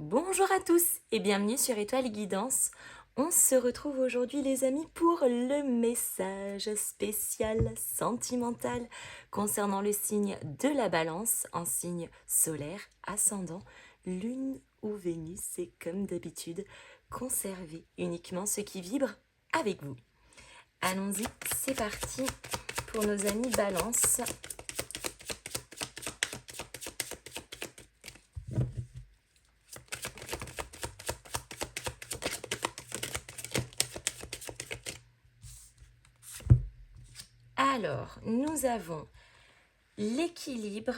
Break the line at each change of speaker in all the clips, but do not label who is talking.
Bonjour à tous et bienvenue sur Étoile Guidance. On se retrouve aujourd'hui les amis pour le message spécial sentimental concernant le signe de la Balance en signe solaire, ascendant, Lune ou Vénus. Et comme d'habitude, conservez uniquement ce qui vibre avec vous. Allons-y, c'est parti pour nos amis Balance. Alors, nous avons l'équilibre,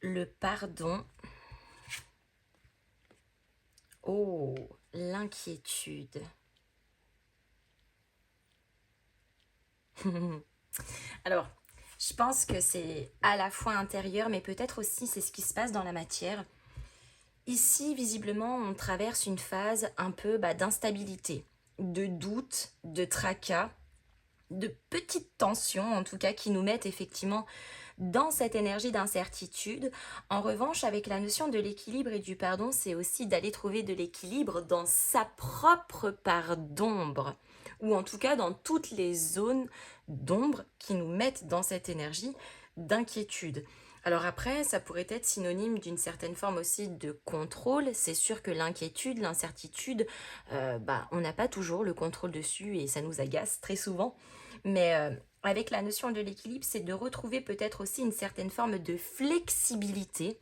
le pardon, oh, l'inquiétude. Alors, je pense que c'est à la fois intérieur, mais peut-être aussi c'est ce qui se passe dans la matière. Ici, visiblement, on traverse une phase un peu d'instabilité, de doute, de tracas, de petites tensions, en tout cas, qui nous mettent effectivement dans cette énergie d'incertitude. En revanche, avec la notion de l'équilibre et du pardon, c'est aussi d'aller trouver de l'équilibre dans sa propre part d'ombre, ou en tout cas dans toutes les zones d'ombre qui nous mettent dans cette énergie d'inquiétude. Alors après, ça pourrait être synonyme d'une certaine forme aussi de contrôle. C'est sûr que l'inquiétude, l'incertitude, on n'a pas toujours le contrôle dessus et ça nous agace très souvent. Mais avec la notion de l'équilibre, c'est de retrouver peut-être aussi une certaine forme de flexibilité,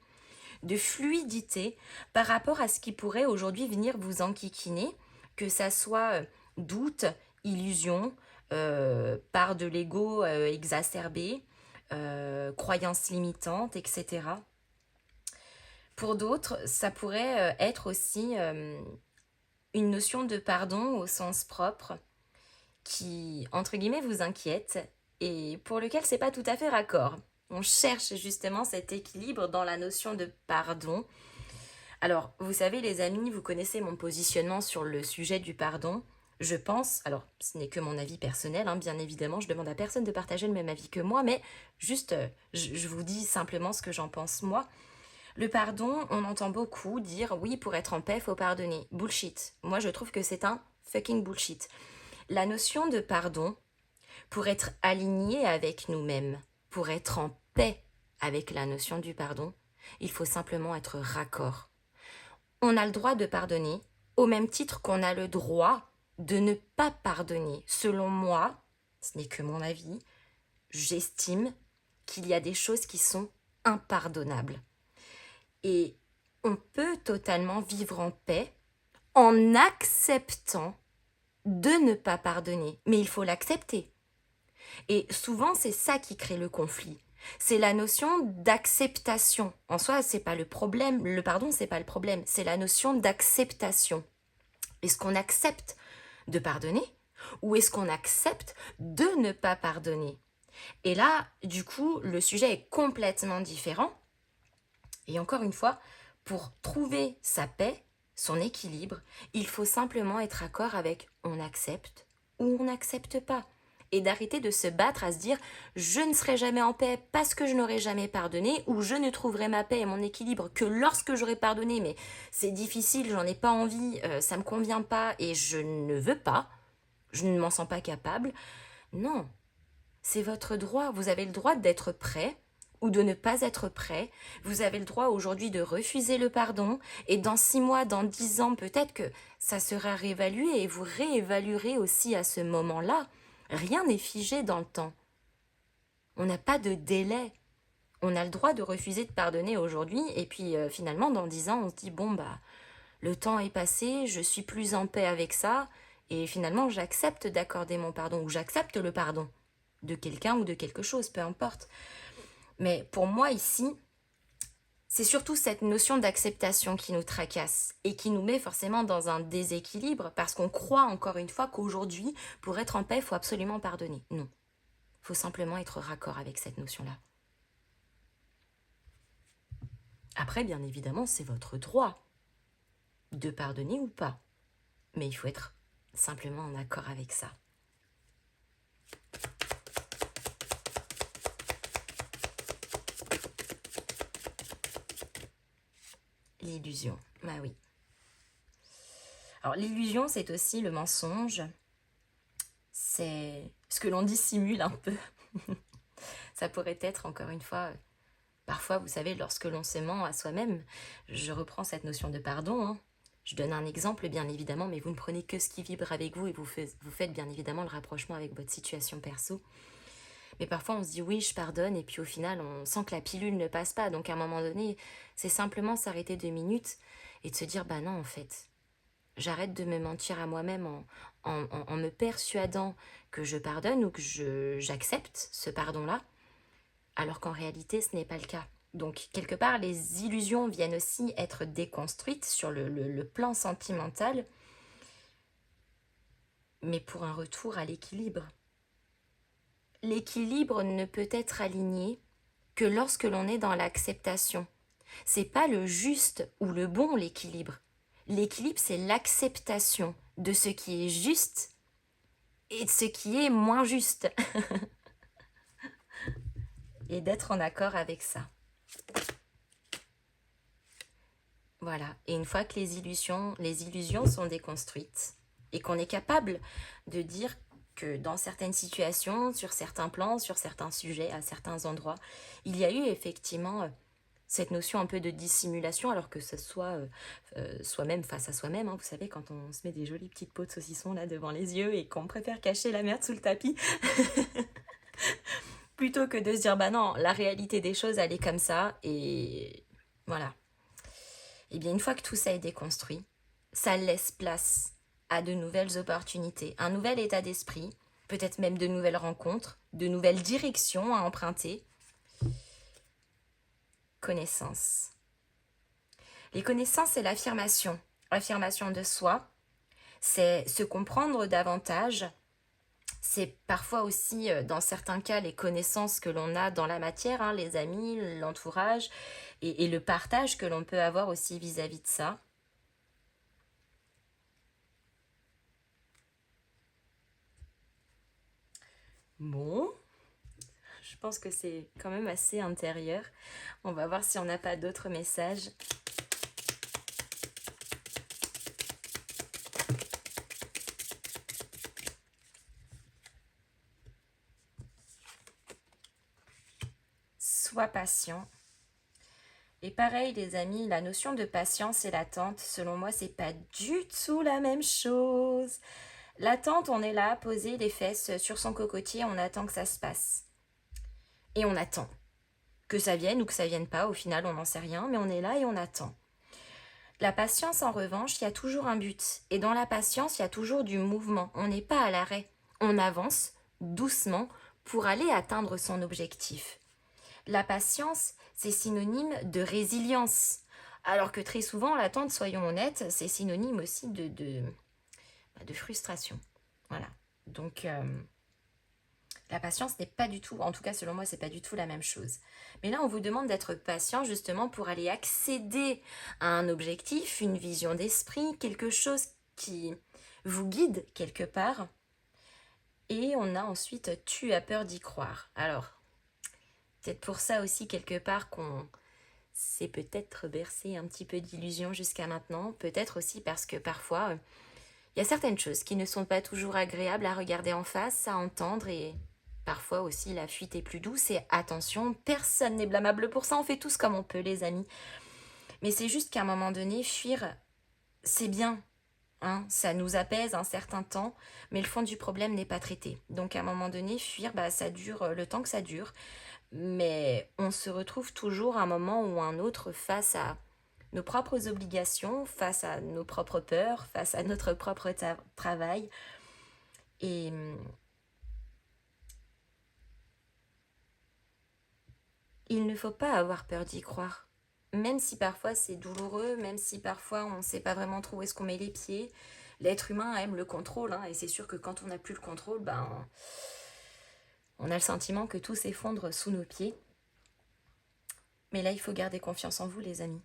de fluidité par rapport à ce qui pourrait aujourd'hui venir vous enquiquiner, que ça soit doute, illusion, part de l'ego exacerbé, croyances limitantes, etc. Pour d'autres, ça pourrait être aussi une notion de pardon au sens propre, qui, entre guillemets, vous inquiète et pour lequel c'est pas tout à fait raccord. On cherche justement cet équilibre dans la notion de pardon. Alors, vous savez les amis, vous connaissez mon positionnement sur le sujet du pardon. Je pense, alors ce n'est que mon avis personnel, bien évidemment, je demande à personne de partager le même avis que moi, mais juste, je vous dis simplement ce que j'en pense moi. Le pardon, on entend beaucoup dire oui, pour être en paix, faut pardonner. Bullshit. Moi, je trouve que c'est un fucking bullshit. La notion de pardon, pour être aligné avec nous-mêmes, pour être en paix avec la notion du pardon, il faut simplement être raccord. On a le droit de pardonner, au même titre qu'on a le droit de ne pas pardonner. Selon moi, ce n'est que mon avis, j'estime qu'il y a des choses qui sont impardonnables. Et on peut totalement vivre en paix en acceptant de ne pas pardonner. Mais il faut l'accepter. Et souvent, c'est ça qui crée le conflit. C'est la notion d'acceptation. En soi, c'est pas le problème. Le pardon, c'est pas le problème. C'est la notion d'acceptation. Est-ce qu'on accepte de pardonner ou est-ce qu'on accepte de ne pas pardonner? Et là, du coup, le sujet est complètement différent. Et encore une fois, pour trouver sa paix, son équilibre, il faut simplement être d'accord avec on accepte ou on n'accepte pas. Et d'arrêter de se battre à se dire je ne serai jamais en paix parce que je n'aurai jamais pardonné ou je ne trouverai ma paix et mon équilibre que lorsque j'aurai pardonné, mais c'est difficile, j'en ai pas envie, ça me convient pas et je ne veux pas, je ne m'en sens pas capable. Non, c'est votre droit. Vous avez le droit d'être prêt ou de ne pas être prêt. Vous avez le droit aujourd'hui de refuser le pardon. Et dans 6 mois, dans 10 ans, peut-être que ça sera réévalué et vous réévaluerez aussi à ce moment-là. Rien n'est figé dans le temps. On n'a pas de délai. On a le droit de refuser de pardonner aujourd'hui. Et puis finalement, dans 10 ans, on se dit, bon, le temps est passé, je suis plus en paix avec ça. Et finalement, j'accepte d'accorder mon pardon ou j'accepte le pardon de quelqu'un ou de quelque chose, peu importe. Mais pour moi ici, c'est surtout cette notion d'acceptation qui nous tracasse et qui nous met forcément dans un déséquilibre parce qu'on croit encore une fois qu'aujourd'hui, pour être en paix, il faut absolument pardonner. Non, il faut simplement être raccord avec cette notion-là. Après, bien évidemment, c'est votre droit de pardonner ou pas. Mais il faut être simplement en accord avec ça. L'illusion, bah oui. Alors l'illusion, c'est aussi le mensonge. C'est ce que l'on dissimule un peu. Ça pourrait être, encore une fois, parfois, vous savez, lorsque l'on se ment à soi-même, je reprends cette notion de pardon, hein. Je donne un exemple, bien évidemment, mais vous ne prenez que ce qui vibre avec vous et vous faites bien évidemment le rapprochement avec votre situation perso. Mais parfois, on se dit oui, je pardonne, et puis au final, on sent que la pilule ne passe pas. Donc à un moment donné, c'est simplement s'arrêter 2 minutes et de se dire, bah non, en fait, j'arrête de me mentir à moi-même en me persuadant que je pardonne ou que j'accepte ce pardon-là, alors qu'en réalité, ce n'est pas le cas. Donc, quelque part, les illusions viennent aussi être déconstruites sur le plan sentimental, mais pour un retour à l'équilibre. L'équilibre ne peut être aligné que lorsque l'on est dans l'acceptation. C'est pas le juste ou le bon, l'équilibre. L'équilibre, c'est l'acceptation de ce qui est juste et de ce qui est moins juste. Et d'être en accord avec ça. Voilà. Et une fois que les illusions sont déconstruites et qu'on est capable de dire que dans certaines situations, sur certains plans, sur certains sujets, à certains endroits, il y a eu effectivement cette notion un peu de dissimulation, alors que ce soit soi-même face à soi-même, hein. Vous savez, quand on se met des jolies petites peaux de saucisson là devant les yeux et qu'on préfère cacher la merde sous le tapis, plutôt que de se dire, bah non, la réalité des choses, elle est comme ça, et voilà. Et bien, une fois que tout ça est déconstruit, ça laisse place à de nouvelles opportunités, un nouvel état d'esprit, peut-être même de nouvelles rencontres, de nouvelles directions à emprunter. Connaissance. Les connaissances, c'est l'affirmation. L'affirmation de soi, c'est se comprendre davantage. C'est parfois aussi, dans certains cas, les connaissances que l'on a dans la matière, hein, les amis, l'entourage, et le partage que l'on peut avoir aussi vis-à-vis de ça. Bon, je pense que c'est quand même assez intérieur. On va voir si on n'a pas d'autres messages. Sois patient. Et pareil, les amis, la notion de patience et l'attente, selon moi, c'est pas du tout la même chose. L'attente, on est là, posé les fesses sur son cocotier, on attend que ça se passe. Et on attend. Que ça vienne ou que ça vienne pas, au final, on n'en sait rien, mais on est là et on attend. La patience, en revanche, il y a toujours un but. Et dans la patience, il y a toujours du mouvement. On n'est pas à l'arrêt. On avance doucement pour aller atteindre son objectif. La patience, c'est synonyme de résilience. Alors que très souvent, l'attente, soyons honnêtes, c'est synonyme aussi de frustration. Voilà. Donc, la patience n'est pas du tout, en tout cas selon moi, c'est pas du tout la même chose. Mais là, on vous demande d'être patient justement pour aller accéder à un objectif, une vision d'esprit, quelque chose qui vous guide quelque part. Et on a ensuite, tu as peur d'y croire. Alors, peut-être pour ça aussi quelque part qu'on s'est peut-être bercé un petit peu d'illusions jusqu'à maintenant. Peut-être aussi parce que parfois, il y a certaines choses qui ne sont pas toujours agréables à regarder en face, à entendre, et parfois aussi la fuite est plus douce. Et attention, personne n'est blâmable pour ça, on fait tous comme on peut, les amis. Mais c'est juste qu'à un moment donné, fuir, c'est bien, hein, ça nous apaise un certain temps, mais le fond du problème n'est pas traité. Donc à un moment donné, fuir, bah, ça dure le temps que ça dure, mais on se retrouve toujours à un moment ou un autre face à nos propres obligations, face à nos propres peurs, face à notre propre travail. Et il ne faut pas avoir peur d'y croire. Même si parfois c'est douloureux, même si parfois on ne sait pas vraiment trop où est-ce qu'on met les pieds, l'être humain aime le contrôle, hein, et c'est sûr que quand on n'a plus le contrôle, ben, on a le sentiment que tout s'effondre sous nos pieds. Mais là, il faut garder confiance en vous, les amis.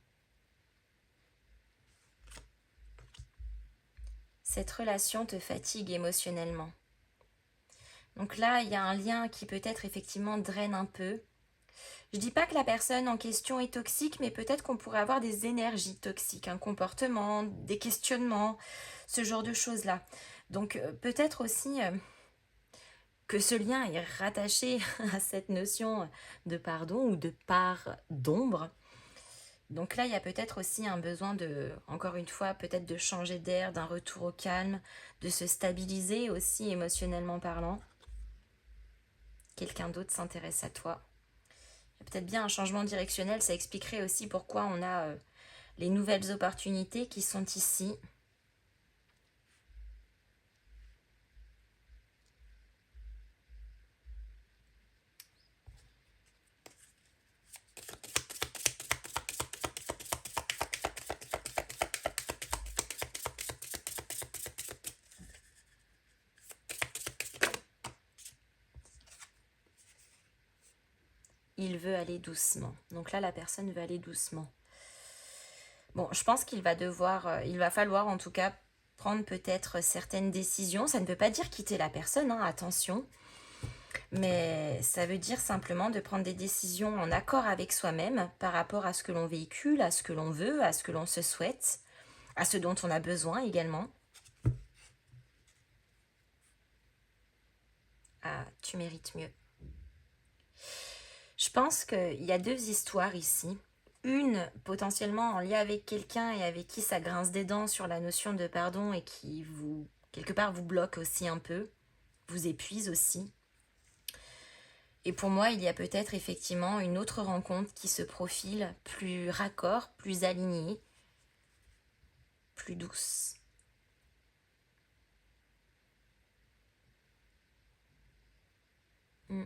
Cette relation te fatigue émotionnellement. Donc là, il y a un lien qui peut-être effectivement draine un peu. Je dis pas que la personne en question est toxique, mais peut-être qu'on pourrait avoir des énergies toxiques, un comportement, des questionnements, ce genre de choses-là. Donc peut-être aussi que ce lien est rattaché à cette notion de pardon ou de part d'ombre. Donc là, il y a peut-être aussi un besoin de, encore une fois, peut-être de changer d'air, d'un retour au calme, de se stabiliser aussi émotionnellement parlant. Quelqu'un d'autre s'intéresse à toi. Il y a peut-être bien un changement directionnel, ça expliquerait aussi pourquoi on a les nouvelles opportunités qui sont ici. Il veut aller doucement. Donc là, la personne veut aller doucement. Bon, je pense qu'il va devoir, il va falloir en tout cas prendre peut-être certaines décisions. Ça ne veut pas dire quitter la personne, hein, attention. Mais ça veut dire simplement de prendre des décisions en accord avec soi-même par rapport à ce que l'on véhicule, à ce que l'on veut, à ce que l'on se souhaite, à ce dont on a besoin également. Ah, tu mérites mieux. Je pense qu'il y a deux histoires ici. Une potentiellement en lien avec quelqu'un et avec qui ça grince des dents sur la notion de pardon et qui vous, quelque part, vous bloque aussi un peu, vous épuise aussi. Et pour moi, il y a peut-être effectivement une autre rencontre qui se profile, plus raccord, plus alignée, plus douce. Mm.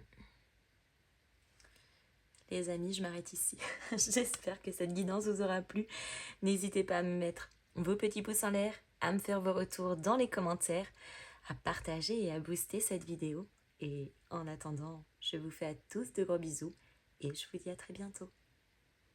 Les amis, je m'arrête ici. J'espère que cette guidance vous aura plu. N'hésitez pas à me mettre vos petits pouces en l'air, à me faire vos retours dans les commentaires, à partager et à booster cette vidéo. Et en attendant, je vous fais à tous de gros bisous et je vous dis à très bientôt.